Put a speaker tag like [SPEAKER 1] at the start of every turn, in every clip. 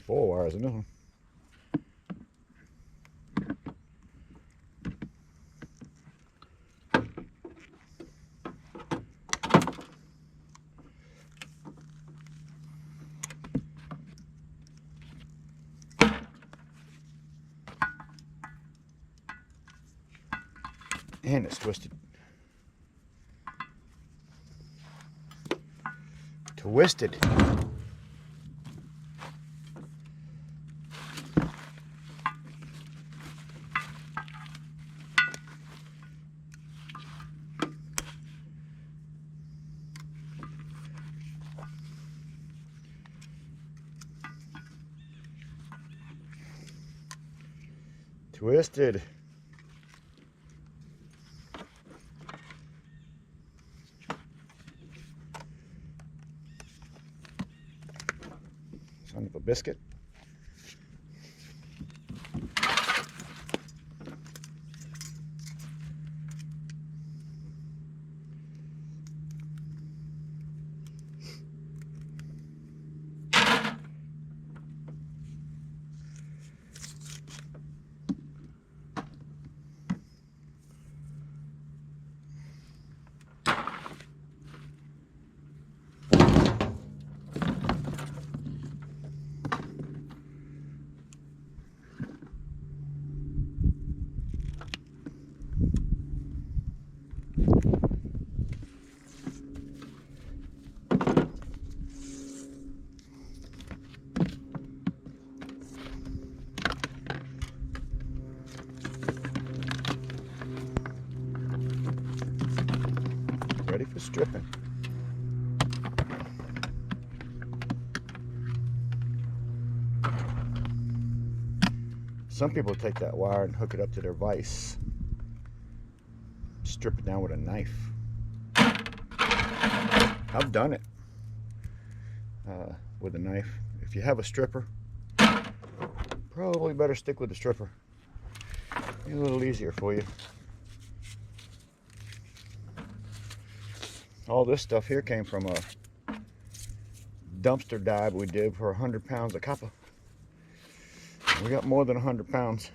[SPEAKER 1] 4 wires in this one. And it's twisted. Twisted. Twisted. Son of a biscuit. Ready for stripping. Some people take that wire and hook it up to their vise. Strip it down with a knife. I've done it with a knife. If you have a stripper, probably better stick with the stripper. Be a little easier for you. All this stuff here came from a dumpster dive we did for 100 pounds of copper. We got more than 100 pounds.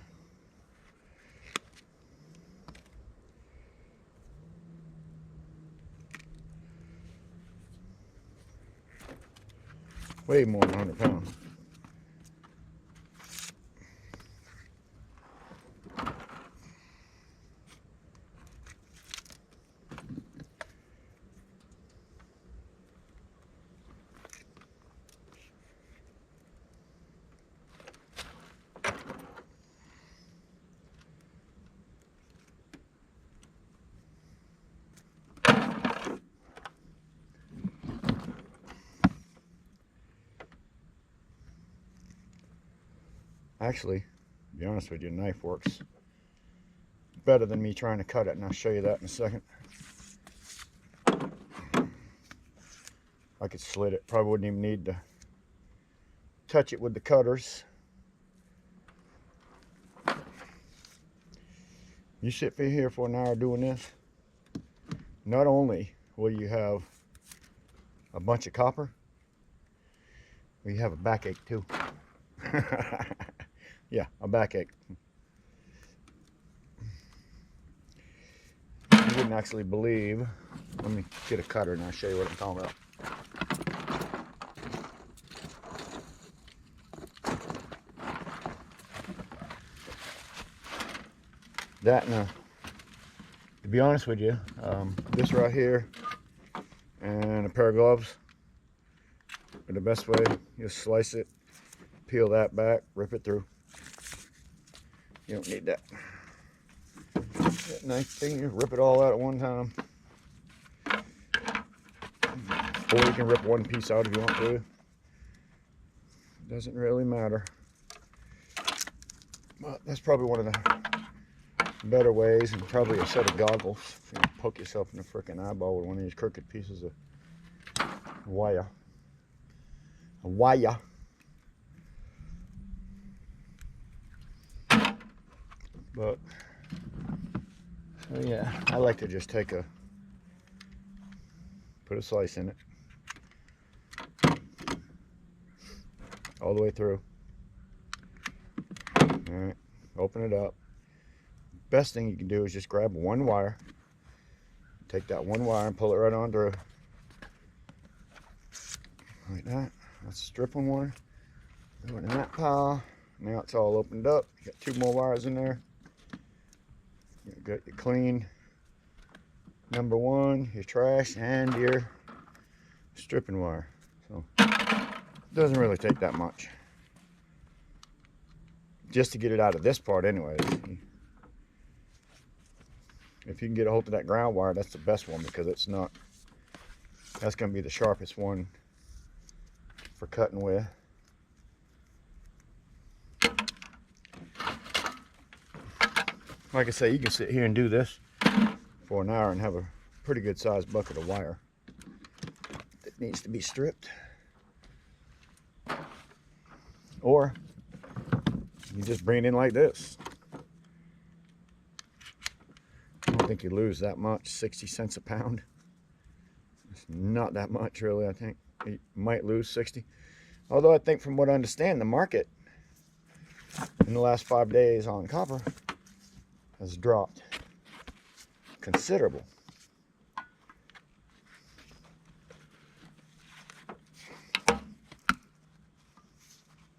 [SPEAKER 1] Way more than 100 pounds. Actually, to be honest with you, the knife works better than me trying to cut it, and I'll show you that in a second. I could slit it. Probably wouldn't even need to touch it with the cutters. You sit here for an hour doing this, not only will you have a bunch of copper, but you have a backache too. Yeah, a backache. You wouldn't actually believe. Let me get a cutter and I'll show you what I'm talking about. That and to be honest with you, this right here and a pair of gloves are the best way. You slice it, peel that back, rip it through. You don't need that. That knife thing, you rip it all out at one time. Or you can rip one piece out if you want to. Doesn't really matter. But that's probably one of the better ways, and probably a set of goggles. If you poke yourself in the frickin' eyeball with one of these crooked pieces of wire. A wire. But so yeah, I like to just put a slice in it all the way through. All right, open it up. Best thing you can do is just grab one wire, take that one wire and pull it right on through. Like that. That's stripping one. Throw it in that pile. Now it's all opened up. You got 2 more wires in there. You got your clean number 1, your trash, and your stripping wire. So it doesn't really take that much. Just to get it out of this part anyways. If you can get a hold of that ground wire, that's the best one, because it's not, that's going to be the sharpest one for cutting with. Like I say, you can sit here and do this for an hour and have a pretty good sized bucket of wire that needs to be stripped. Or you just bring it in like this. I don't think you lose that much. 60 cents a pound. It's not that much really. I think you might lose 60. Although I think, from what I understand, the market in the last 5 days on copper has dropped considerable.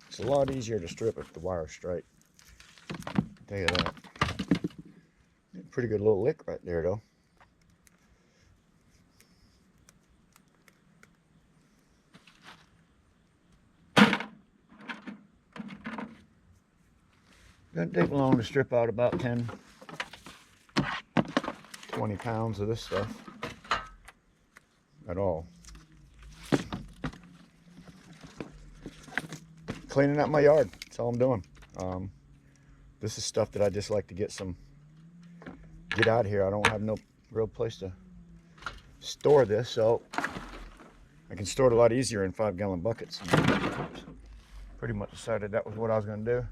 [SPEAKER 1] It's a lot easier to strip if the wire's straight. I'll tell you that. Pretty good little lick right there though. Doesn't take long to strip out about 10, 20 pounds of this stuff at all. Cleaning up my yard, that's all I'm doing. This is stuff that I just like to get out of here. I don't have no real place to store this, so I can store it a lot easier in 5-gallon buckets. Pretty much decided that was what I was going to do.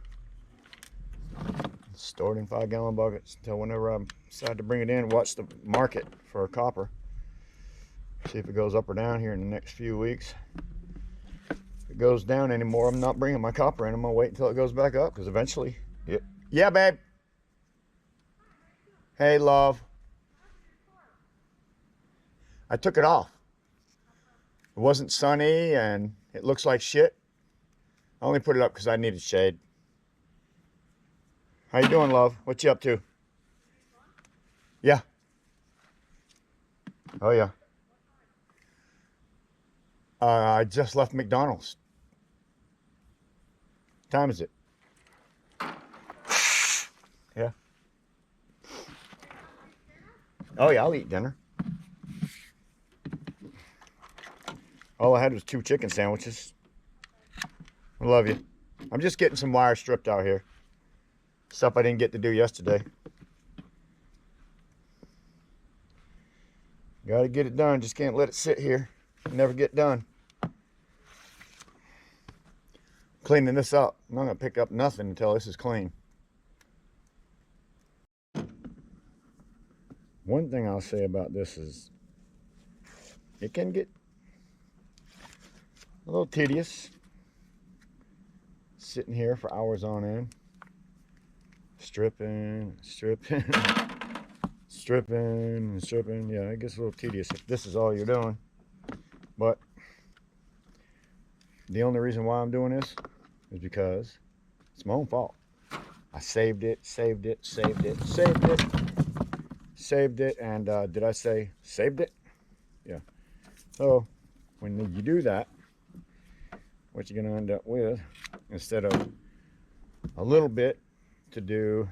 [SPEAKER 1] Store it in 5-gallon buckets until whenever I decide to bring it in. Watch the market for copper. See if it goes up or down here in the next few weeks. If it goes down anymore, I'm not bringing my copper in. I'm going to wait until it goes back up, because eventually Yeah, babe. Hey, love. I took it off. It wasn't sunny and it looks like shit. I only put it up because I needed shade. How you doing, love? What you up to? Yeah. Oh, yeah. I just left McDonald's. What time is it? Yeah. Oh, yeah, I'll eat dinner. All I had was 2 chicken sandwiches. I love you. I'm just getting some wire stripped out here. Stuff I didn't get to do yesterday. Gotta get it done. Just can't let it sit here. Never get done. Cleaning this up. I'm not gonna pick up nothing until this is clean. One thing I'll say about this is it can get a little tedious sitting here for hours on end, stripping, stripping, stripping, stripping. Yeah, it gets a little tedious if this is all you're doing. But the only reason why I'm doing this is because it's my own fault. I saved it, saved it, saved it, saved it, saved it, and did I say saved it? Yeah. So when you do that, what you're going to end up with, instead of a little bit to do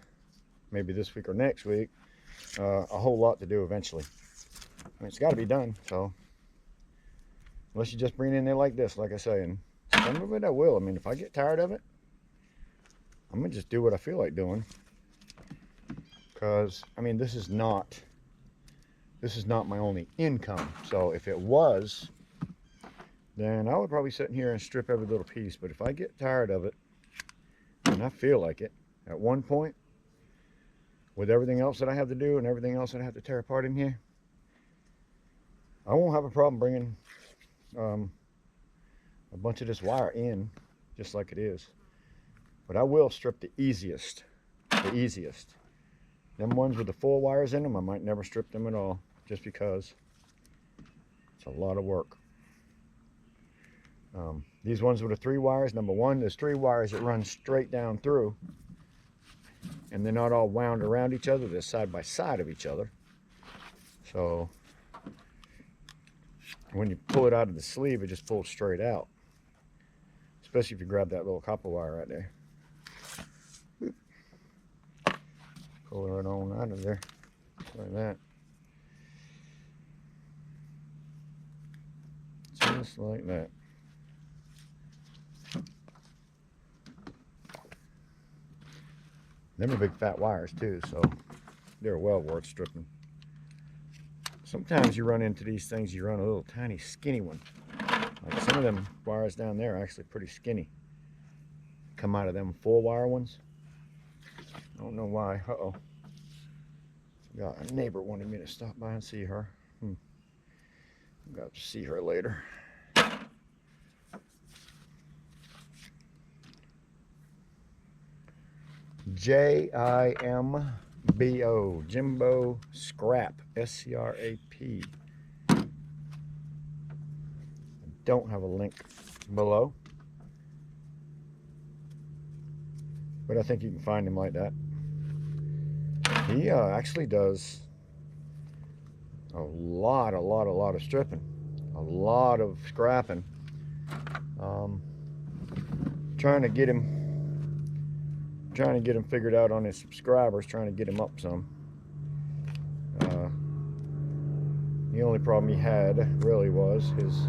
[SPEAKER 1] maybe this week or next week, a whole lot to do eventually. I mean, it's got to be done. So unless you just bring it in there like this, like I say, and some of it I will. I mean, if I get tired of it, I'm going to just do what I feel like doing. Because, I mean, this is not my only income. So if it was, then I would probably sit in here and strip every little piece. But if I get tired of it, and I feel like it, at one point, with everything else that I have to do and everything else that I have to tear apart in here, I won't have a problem bringing a bunch of this wire in just like it is. But I will strip the easiest. The easiest. Them ones with the 4 wires in them, I might never strip them at all, just because it's a lot of work. These ones with the 3 wires, number one, there's 3 wires that run straight down through, and they're not all wound around each other, they're side by side of each other. So when you pull it out of the sleeve, it just pulls straight out, especially if you grab that little copper wire right there. Pull it right on out of there, like that. Just like that. Them are big fat wires too, so they're well worth stripping. Sometimes you run into these things, you run a little tiny skinny one. Like some of them wires down there are actually pretty skinny. Come out of them 4 wire ones. I don't know why. Uh-oh. Got a neighbor wanted me to stop by and see her. I've got to see her later. Jimbo, Jimbo Scrap, S-C-R-A-P. I don't have a link below, but I think you can find him like that. He actually does a lot of stripping, a lot of scrapping. Trying to get him figured out on his subscribers, trying to get him up some. The only problem he had really was his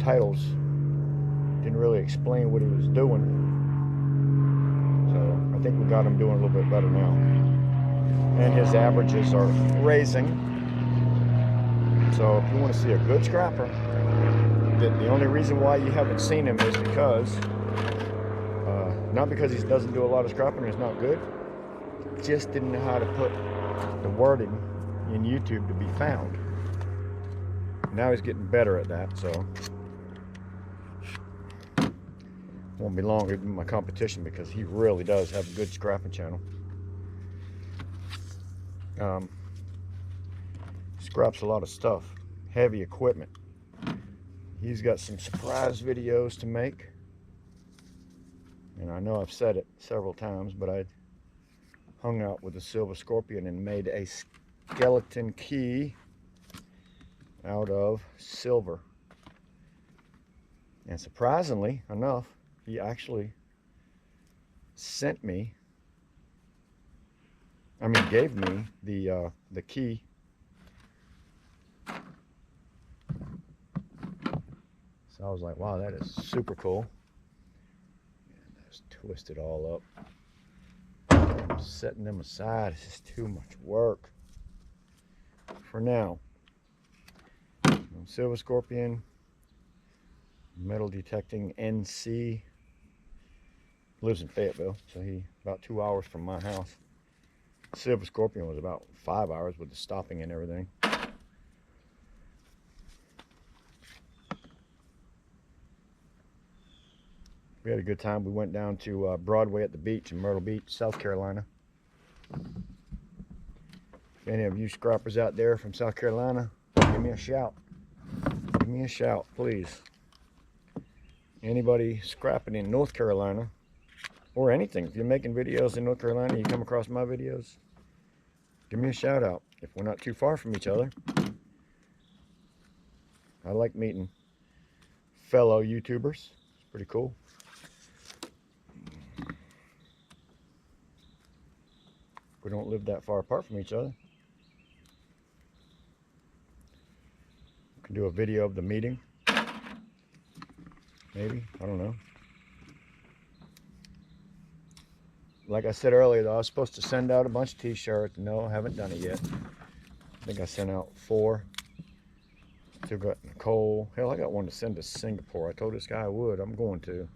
[SPEAKER 1] titles didn't really explain what he was doing. So I think we got him doing a little bit better now. And his averages are raising. So if you want to see a good scrapper, the only reason why you haven't seen him is because not because he doesn't do a lot of scrapping, he's not good. Just didn't know how to put the wording in YouTube to be found. Now he's getting better at that, so won't be long in my competition because he really does have a good scrapping channel. Scraps a lot of stuff, heavy equipment. He's got some surprise videos to make. And I know I've said it several times, but I hung out with a silver scorpion and made a skeleton key out of silver. And surprisingly enough, he actually sent me, gave me the key. So I was like, wow, that is super cool. Twist it all up. I'm setting them aside. It's just too much work for now. Silver Scorpion, metal detecting NC. Lives in Fayetteville, so he about 2 hours from my house. Silver Scorpion was about 5 hours with the stopping and everything. We had a good time. We went down to Broadway at the beach in Myrtle Beach, South Carolina. If any of you scrappers out there from South Carolina, give me a shout. Give me a shout, please. Anybody scrapping in North Carolina, or anything, if you're making videos in North Carolina, you come across my videos, give me a shout out. If we're not too far from each other. I like meeting fellow YouTubers. It's pretty cool. We don't live that far apart from each other. We can do a video of the meeting. Maybe, I don't know. Like I said earlier, though, I was supposed to send out a bunch of t-shirts. No, I haven't done it yet. I think I sent out 4. Still got Nicole. Hell, I got one to send to Singapore. I told this guy I would. I'm going to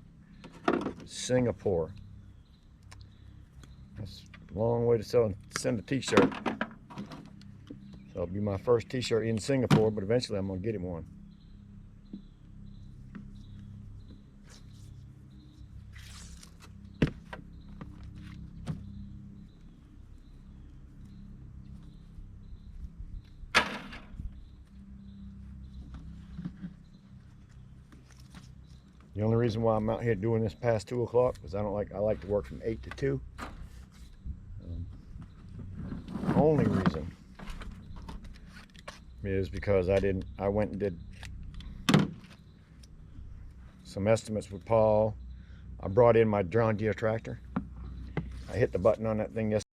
[SPEAKER 1] Singapore. That's a long way to send a t-shirt. So it'll be my first t-shirt in Singapore, but eventually I'm going to get him one. The only reason why I'm out here doing this past 2 o'clock is I like to work from 8 to 2. Only reason is because I went and did some estimates with Paul. I brought in my John Deere tractor. I hit the button on that thing yesterday.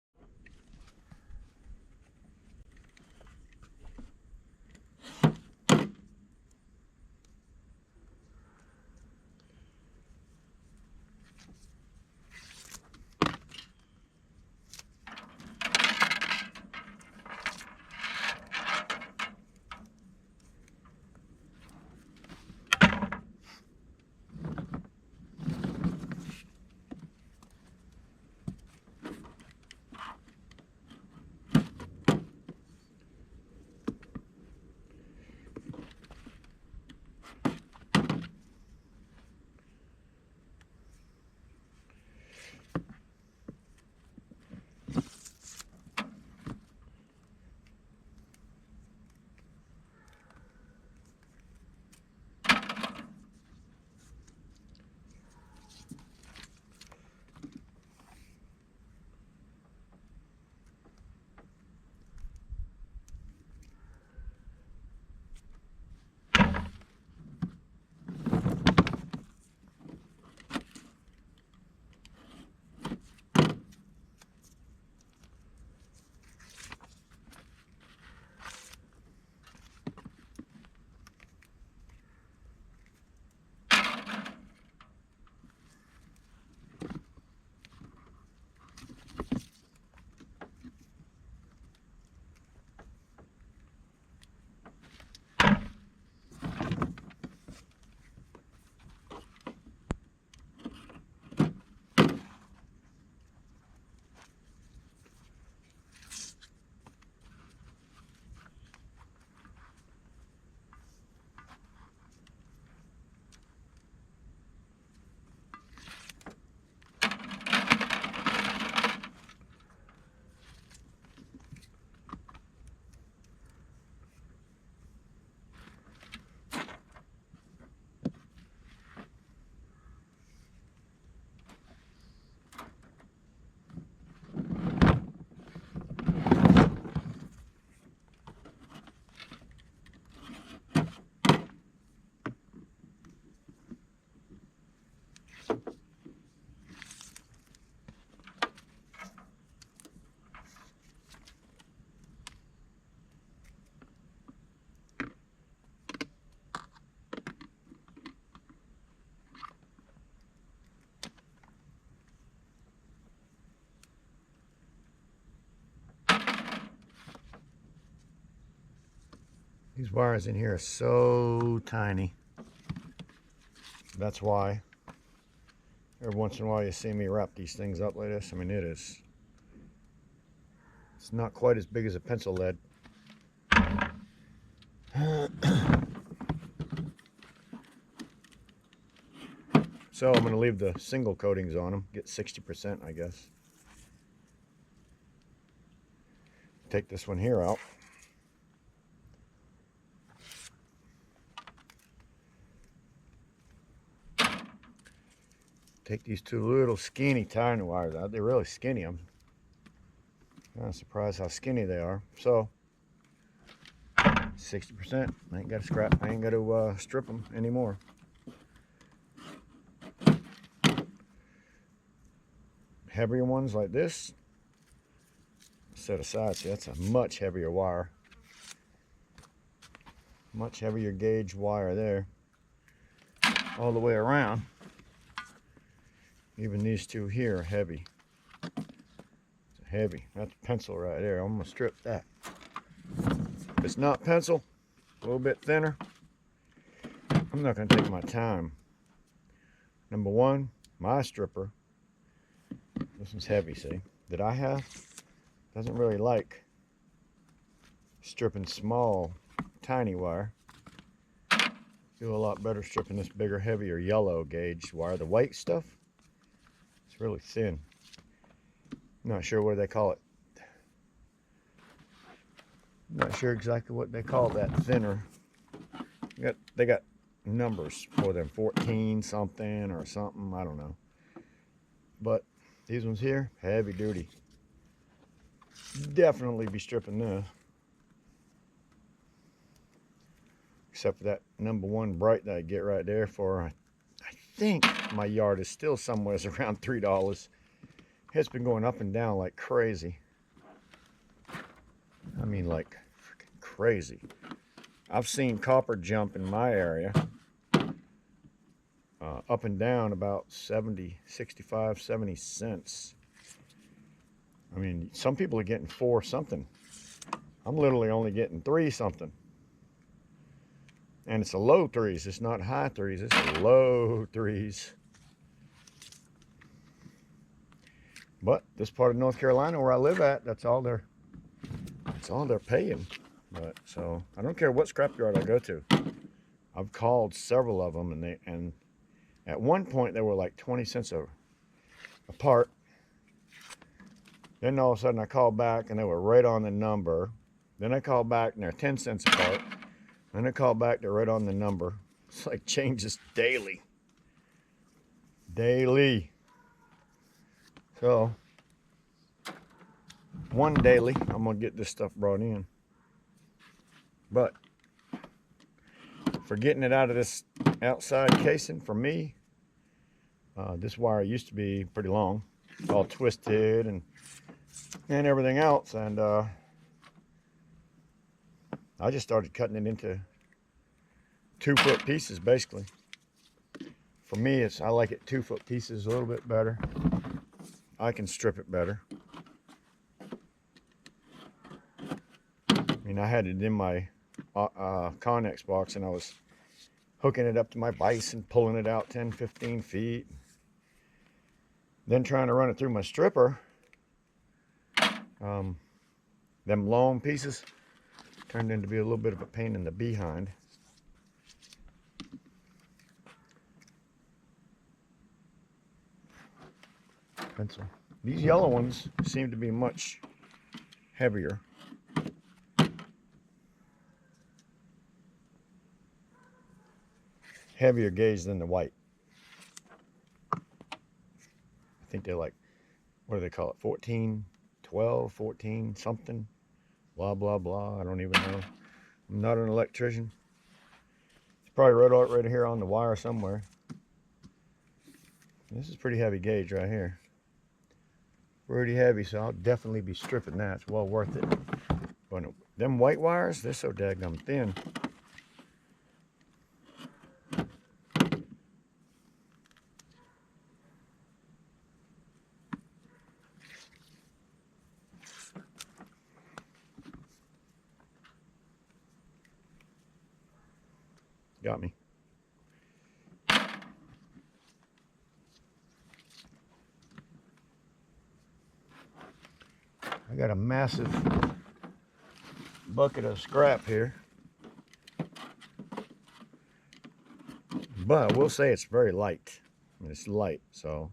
[SPEAKER 1] These wires in here are so tiny. That's why every once in a while you see me wrap these things up like this. I mean, it's not quite as big as a pencil lead. So I'm going to leave the single coatings on them, get 60%, I guess. Take this one here out. Take these two little skinny tiny wires out. They're really skinny. I'm kind of surprised how skinny they are. So 60%. I ain't got to scrap. I ain't got to strip them anymore. Heavier ones like this, set aside. See, that's a much heavier wire. Much heavier gauge wire there. All the way around. Even these two here are heavy. It's heavy. That's pencil right there. I'm going to strip that. If it's not pencil, a little bit thinner, I'm not going to take my time. Number one, my stripper, this one's heavy, see, that I have, doesn't really like stripping small, tiny wire. Do a lot better stripping this bigger, heavier yellow gauge wire. The white stuff, it's really thin. I'm not sure what they call it. I'm not sure exactly what they call that thinner. They got numbers for them, 14 something or something, I don't know. But these ones here, heavy duty. Definitely be stripping this. Except for that number 1 bright that I get right there for, I think my yard is still somewhere around $3. It's been going up and down like crazy. I mean, like freaking crazy. I've seen copper jump in my area up and down about 70, 65, 70 cents. I mean, some people are getting 4 something. I'm literally only getting 3 something. And it's a low 3s. It's not high 3s. It's low 3s. But this part of North Carolina where I live at, that's all they're paying. But so I don't care what scrapyard I go to. I've called several of them, and at one point they were like 20 cents a part. Then all of a sudden I called back and they were right on the number. Then I called back and they're 10 cents apart. Then I called back, they're right on the number. It's like changes daily. Daily. So, one daily, I'm going to get this stuff brought in. But, for getting it out of this outside casing, for me, this wire used to be pretty long. All twisted and everything else. And I just started cutting it into 2-foot pieces, basically. For me, I like it 2-foot pieces a little bit better. I can strip it better. I mean, I had it in my Connex box, and I was hooking it up to my bison, pulling it out 10, 15 feet. Then trying to run it through my stripper. Them long pieces turned into be a little bit of a pain in the behind. Pencil. These yellow ones seem to be much heavier. Heavier gauge than the white. I think they're like, what do they call it? 14, 12, 14, something. Blah, blah, blah. I don't even know. I'm not an electrician. It's probably right here on the wire somewhere. This is pretty heavy gauge right here. Pretty heavy, so I'll definitely be stripping that. It's well worth it. But them white wires, they're so daggum thin. Got me. I got a massive bucket of scrap here, but I will say it's very light. I mean, it's light, so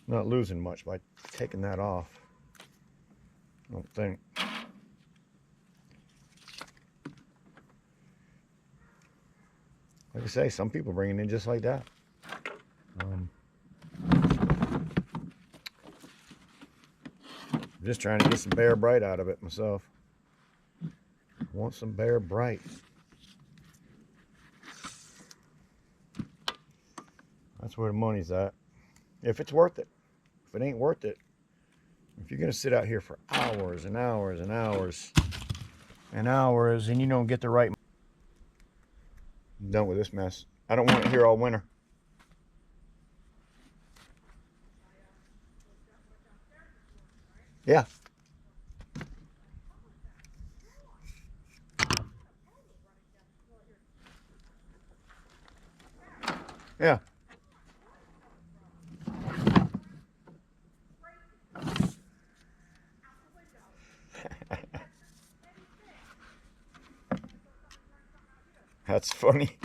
[SPEAKER 1] not losing much by taking that off. I don't think. Like I say, some people bring it in just like that. Just trying to get some Bear Bright out of it myself. I want some Bear Bright. That's where the money's at. If it's worth it. If it ain't worth it, if you're going to sit out here for hours and hours and hours and hours and you don't get the right... I'm done with this mess. I don't want it here all winter. Yeah. Yeah. That's funny.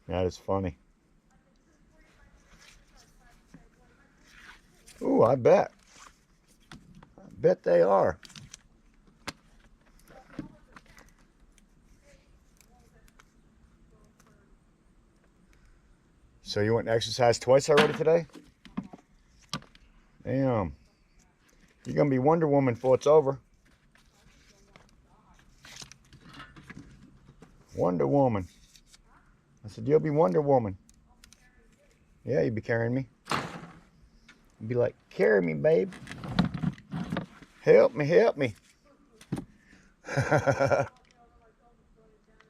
[SPEAKER 1] That is funny. Ooh, I bet. I bet they are. So you went and exercised twice already today? Damn. You're going to be Wonder Woman before it's over. Wonder Woman. I said, you'll be Wonder Woman. Yeah, you'll be carrying me. You'll be like, carry me, babe. Help me, help me.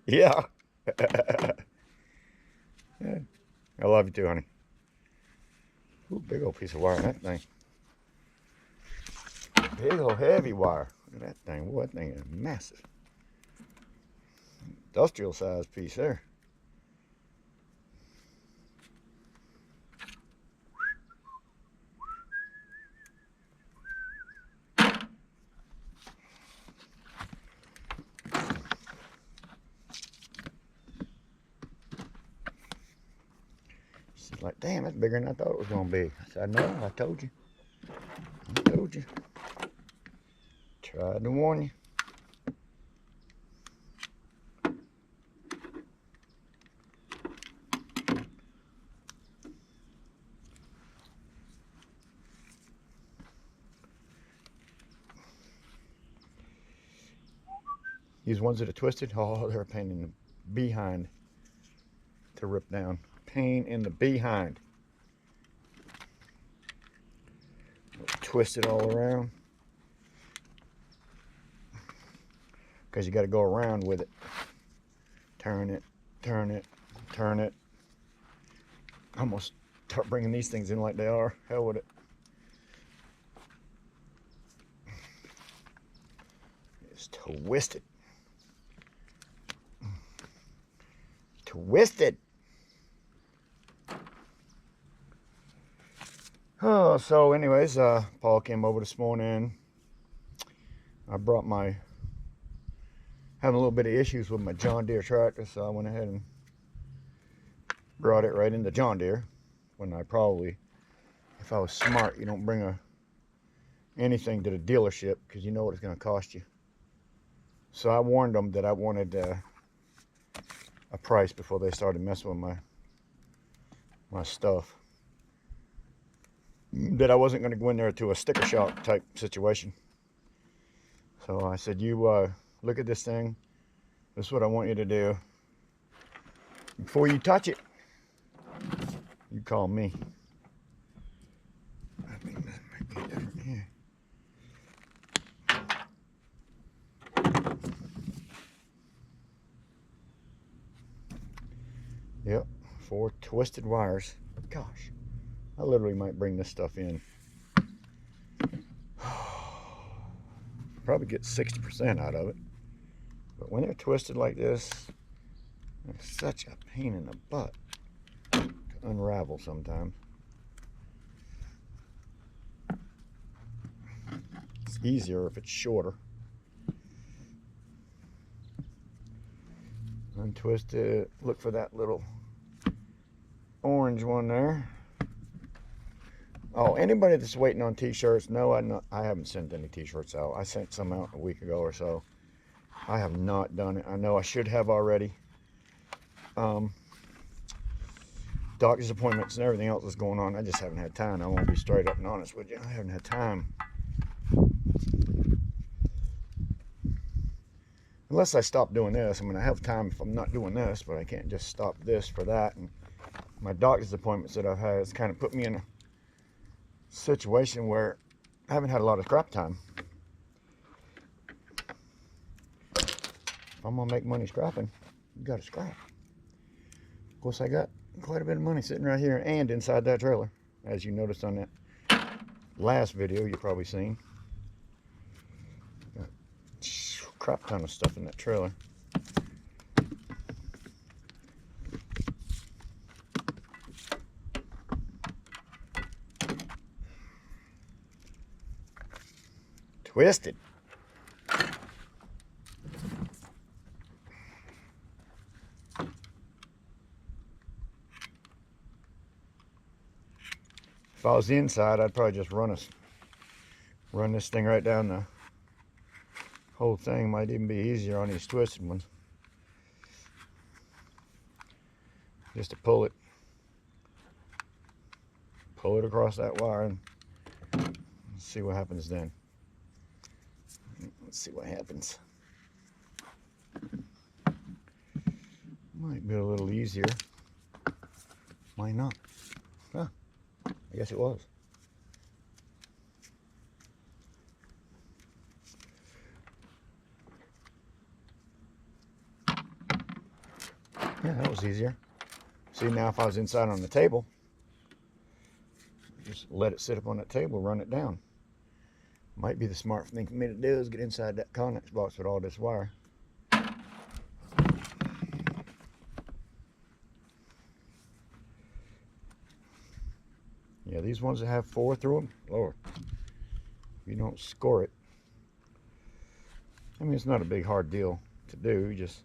[SPEAKER 1] Yeah. Yeah. I love you too, honey. Ooh, big old piece of wire, that thing. Big old heavy wire. Look at that thing. Boy, that thing is massive. Industrial size piece there. She's like, damn, that's bigger than I thought it was going to be. I said, no, I told you. I told you. Tried to warn you. These ones that are twisted, oh, they're a pain in the behind to rip down. Pain in the behind. Twist it all around. Because you got to go around with it. Turn it, turn it, turn it. Almost start bringing these things in like they are. Hell with it. It's twisted. Twisted. Oh, so anyways, Paul came over this morning. I brought my, having a little bit of issues with my John Deere tractor, so I went ahead and brought it right into John Deere. When I probably, if I was smart, you don't bring anything to the dealership because you know what it's going to cost you. So I warned them that I wanted a price before they started messing with my stuff. That I wasn't going to go in there to a sticker shock type situation. So I said, you look at this thing. This is what I want you to do. Before you touch it, you call me. I think that might be different here. Yep, 4 twisted wires. Gosh, I literally might bring this stuff in. Probably get 60% out of it. But when they're twisted like this, they're such a pain in the butt to unravel sometimes. It's easier if it's shorter. Untwist it. Look for that little orange one there. Oh, anybody that's waiting on t-shirts, no, I haven't sent any t-shirts out. I sent some out a week ago or so. I have not done it. I know I should have already. Doctor's appointments and everything else is going on. I just haven't had time. I won't be straight up and honest with you. I haven't had time. Unless I stop doing this. I mean, I have time if I'm not doing this, but I can't just stop this for that. And my doctor's appointments that I've had has kind of put me in a situation where I haven't had a lot of scrap time. If I'm gonna make money scrapping, you gotta scrap. Of course, I got quite a bit of money sitting right here and inside that trailer, as you noticed on that last video you've probably seen. Got a crap ton of stuff in that trailer. Twisted. If I was inside, I'd probably just run this thing right down the whole thing. Might even be easier on these twisted ones. Just to pull it pull it across that wire and see what happens then. Let's see what happens. Might be a little easier. Might not. Huh. I guess it was. Yeah, that was easier. See, now if I was inside on the table, just let it sit up on that table, run it down. Might be the smart thing for me to do is get inside that Connex box with all this wire. Yeah, these ones that have 4 through them, Lord, if you don't score it, I mean, it's not a big hard deal to do. You just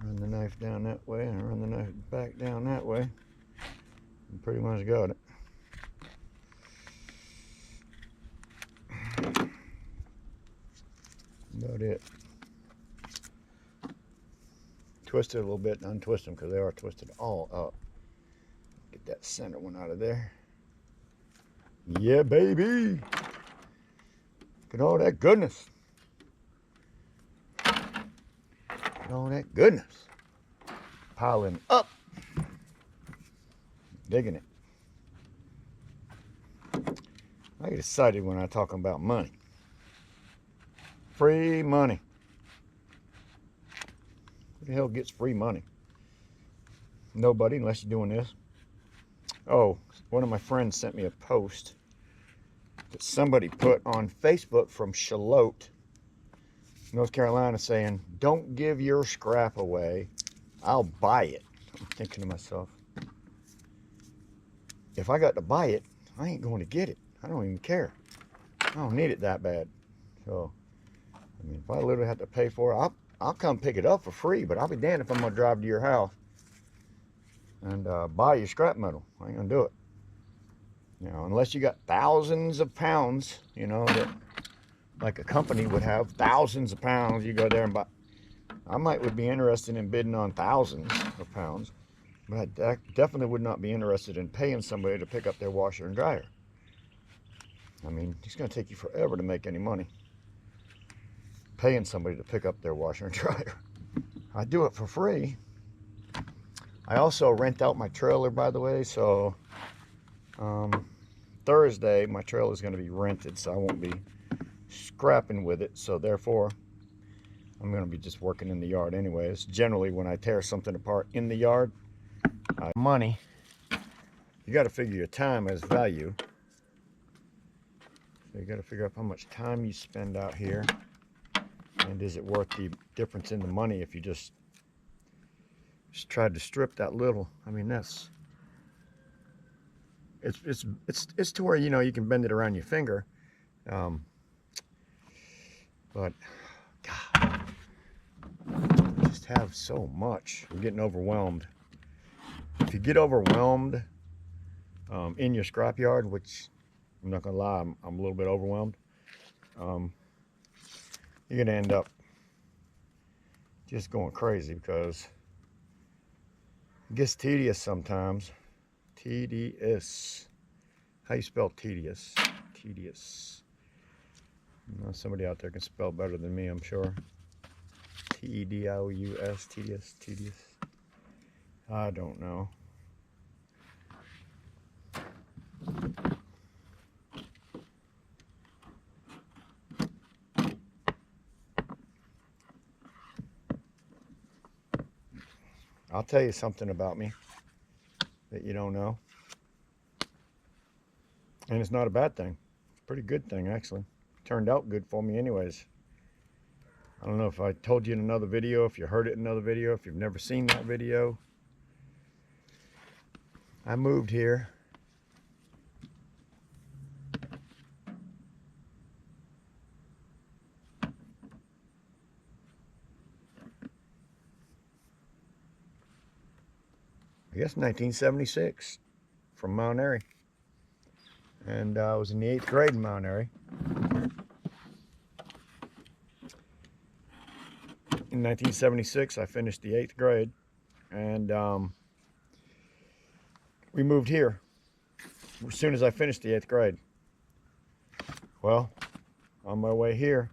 [SPEAKER 1] run the knife down that way and run the knife back down that way, and pretty much got it. About it. Twist it a little bit and untwist them because they are twisted all up. Get that center one out of there. Yeah, baby. Look at all that goodness. Look at all that goodness. Piling up. Digging it. I get excited when I talk about money. Free money. Who the hell gets free money? Nobody, unless you're doing this. Oh, one of my friends sent me a post that somebody put on Facebook from Charlotte, North Carolina, saying, "Don't give your scrap away. I'll buy it." I'm thinking to myself, if I got to buy it, I ain't going to get it. I don't even care. I don't need it that bad. So, I mean, if I literally have to pay for it, I'll come pick it up for free, but I'll be damned if I'm going to drive to your house and buy your scrap metal. I ain't going to do it. You know, unless you got thousands of pounds, you know, that like a company would have thousands of pounds. You go there and buy. I would be interested in bidding on thousands of pounds, but I definitely would not be interested in paying somebody to pick up their washer and dryer. I mean, it's going to take you forever to make any money paying somebody to pick up their washer and dryer. I do it for free. I also rent out my trailer, by the way, so Thursday my trailer is going to be rented, so I won't be scrapping with it, so therefore I'm going to be just working in the yard anyways. Generally, when I tear something apart in the yard, money, you got to figure your time as value. So you got to figure out how much time you spend out here, and is it worth the difference in the money if you just tried to strip that little. I mean, that's it's to where, you know, you can bend it around your finger, but God, I just have so much. I'm getting overwhelmed. If you get overwhelmed in your scrapyard, which I'm not gonna lie, I'm a little bit overwhelmed, you're gonna end up just going crazy because it gets tedious sometimes. Tedious. How you spell tedious? Tedious. You know, somebody out there can spell better than me, I'm sure. T-E-D-I-O-U-S. Tedious. Tedious. I don't know. I'll tell you something about me that you don't know. And it's not a bad thing. It's a pretty good thing, actually. Turned out good for me anyways. I don't know if I told you in another video, if you heard it in another video, if you've never seen that video. I moved here I guess 1976 from Mount Airy. And I was in the 8th grade in Mount Airy. In 1976, I finished the 8th grade. And we moved here as soon as I finished the 8th grade. Well, on my way here,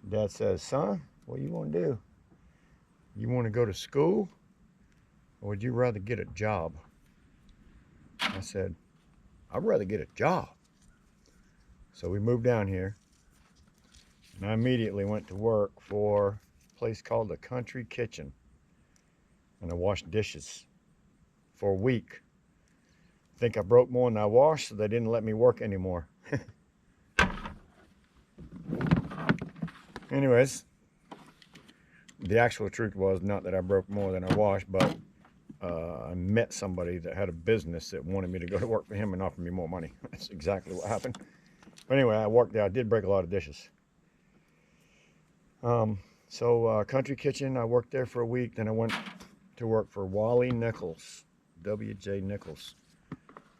[SPEAKER 1] Dad says, son, what do you want to do? You want to go to school, or would you rather get a job? I said, I'd rather get a job. So we moved down here, and I immediately went to work for a place called the Country Kitchen, and I washed dishes for a week. I think I broke more than I washed, so they didn't let me work anymore. Anyways, the actual truth was not that I broke more than I washed, but I met somebody that had a business that wanted me to go to work for him and offer me more money. That's exactly what happened. But anyway, I worked there. I did break a lot of dishes. Country Kitchen, I worked there for a week. Then I went to work for Wally Nichols, W.J. Nichols,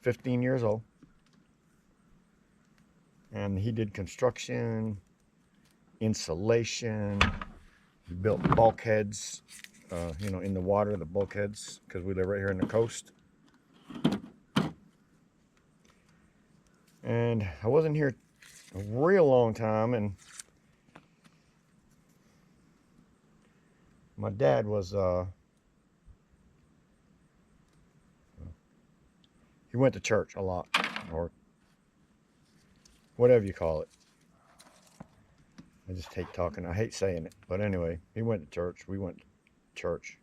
[SPEAKER 1] 15 years old. And he did construction, insulation. He built bulkheads, in the water, the bulkheads, because we live right here on the coast. And I wasn't here a real long time, and my dad was, he went to church a lot, or whatever you call it. I just hate talking. I hate saying it. But anyway, he went to church. We went to church.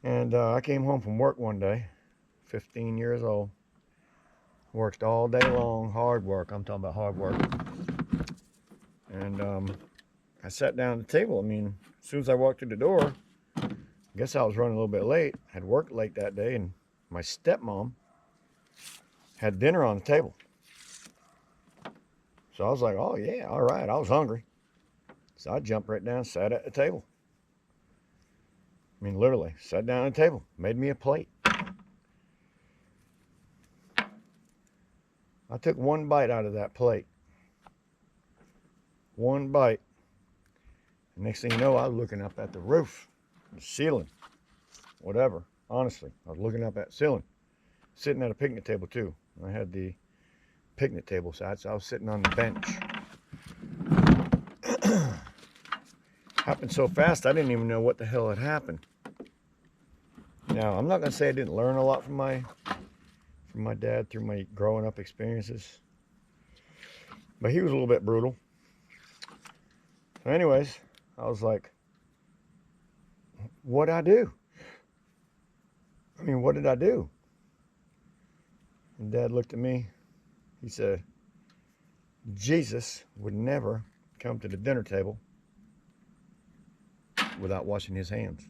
[SPEAKER 1] And I came home from work one day, 15 years old. Worked all day long, hard work. I'm talking about hard work. And I sat down at the table. I mean, as soon as I walked through the door, I guess I was running a little bit late. Had worked late that day, and my stepmom had dinner on the table. So I was like, oh yeah, all right. I was hungry. So I jumped right down, sat at the table. I mean, literally, sat down at the table, made me a plate. I took one bite out of that plate. One bite. And next thing you know, I was looking up at the roof, the ceiling, whatever. Honestly, I was looking up at the ceiling. Sitting at a picnic table too. I had the picnic table side, so I was sitting on the bench. Happened so fast, I didn't even know what the hell had happened. Now, I'm not going to say I didn't learn a lot from my dad through my growing up experiences, but he was a little bit brutal. So anyways, I was like, what'd I do? I mean, what did I do? And Dad looked at me. He said, Jesus would never come to the dinner table without washing his hands.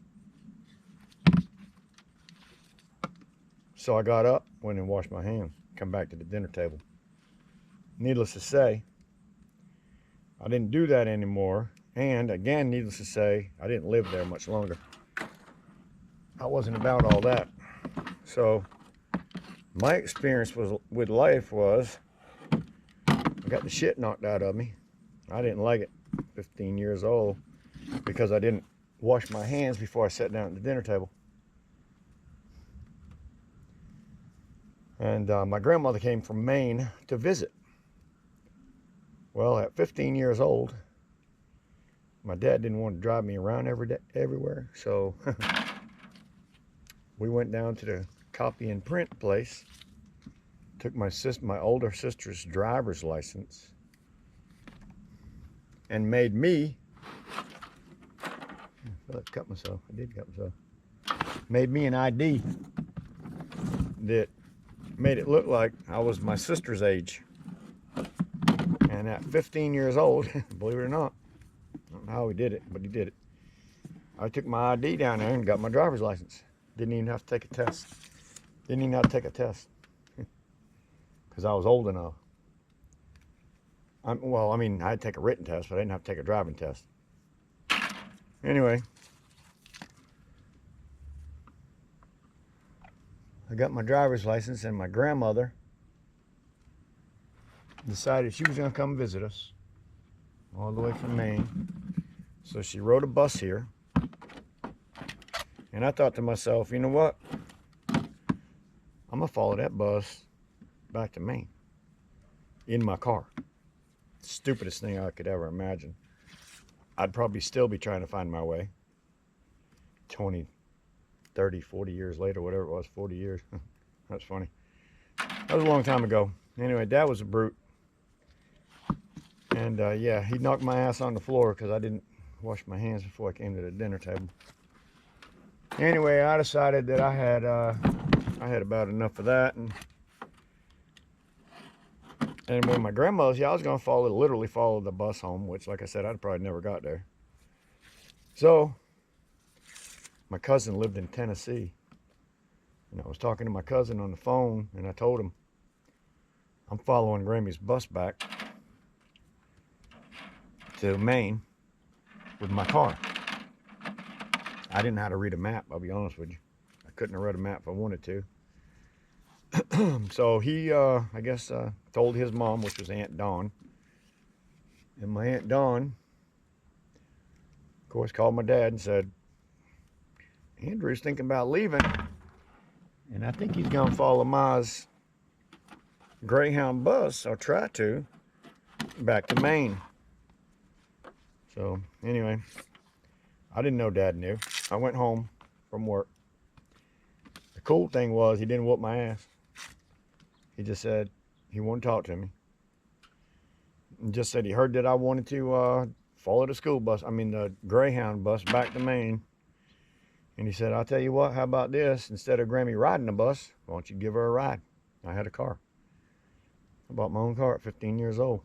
[SPEAKER 1] So I got up, went and washed my hands, come back to the dinner table. Needless to say, I didn't do that anymore. And again, needless to say, I didn't live there much longer. I wasn't about all that. So my experience with life was, I got the shit knocked out of me. I didn't like it, 15 years old, because I didn't wash my hands before I sat down at the dinner table. And my grandmother came from Maine to visit. Well, at 15 years old, my dad didn't want to drive me around everywhere, so we went down to the copy and print place, took my older sister's driver's license, and made me, I cut myself, I did cut myself, made me an ID that made it look like I was my sister's age. And at 15 years old, believe it or not, I don't know how he did it, but he did it. I took my ID down there and got my driver's license. Didn't even have to take a test. Didn't even have to take a test. Because I was old enough. Well, I mean, I had to take a written test, but I didn't have to take a driving test. Anyway, I got my driver's license, and my grandmother decided she was going to come visit us all the way from Maine. So she rode a bus here. And I thought to myself, you know what? I'm gonna follow that bus back to Maine in my car. Stupidest thing I could ever imagine. I'd probably still be trying to find my way 20, 30, 40 years later, whatever it was, 40 years. That's funny. That was a long time ago. Anyway, Dad was a brute. And yeah, he knocked my ass on the floor because I didn't wash my hands before I came to the dinner table. Anyway, I decided that I had about enough of that, and when my grandmother's, yeah, I was gonna literally follow the bus home, which, like I said, I'd probably never got there. So my cousin lived in Tennessee, and I was talking to my cousin on the phone, and I told him I'm following Grammy's bus back to Maine with my car. I didn't know how to read a map, I'll be honest with you. I couldn't have read a map if I wanted to. So he, I guess, told his mom, which was Aunt Dawn. And my Aunt Dawn, of course, called my dad and said, Andrew's thinking about leaving, and I think he's going to follow Ma's Greyhound bus, or try to, back to Maine. So anyway, I didn't know Dad knew. I went home from work. The cool thing was he didn't whoop my ass. He just said he wouldn't talk to me. And just said he heard that I wanted to follow the school bus, the Greyhound bus back to Maine. And he said, I'll tell you what, how about this? Instead of Grammy riding the bus, why don't you give her a ride? I had a car. I bought my own car at 15 years old.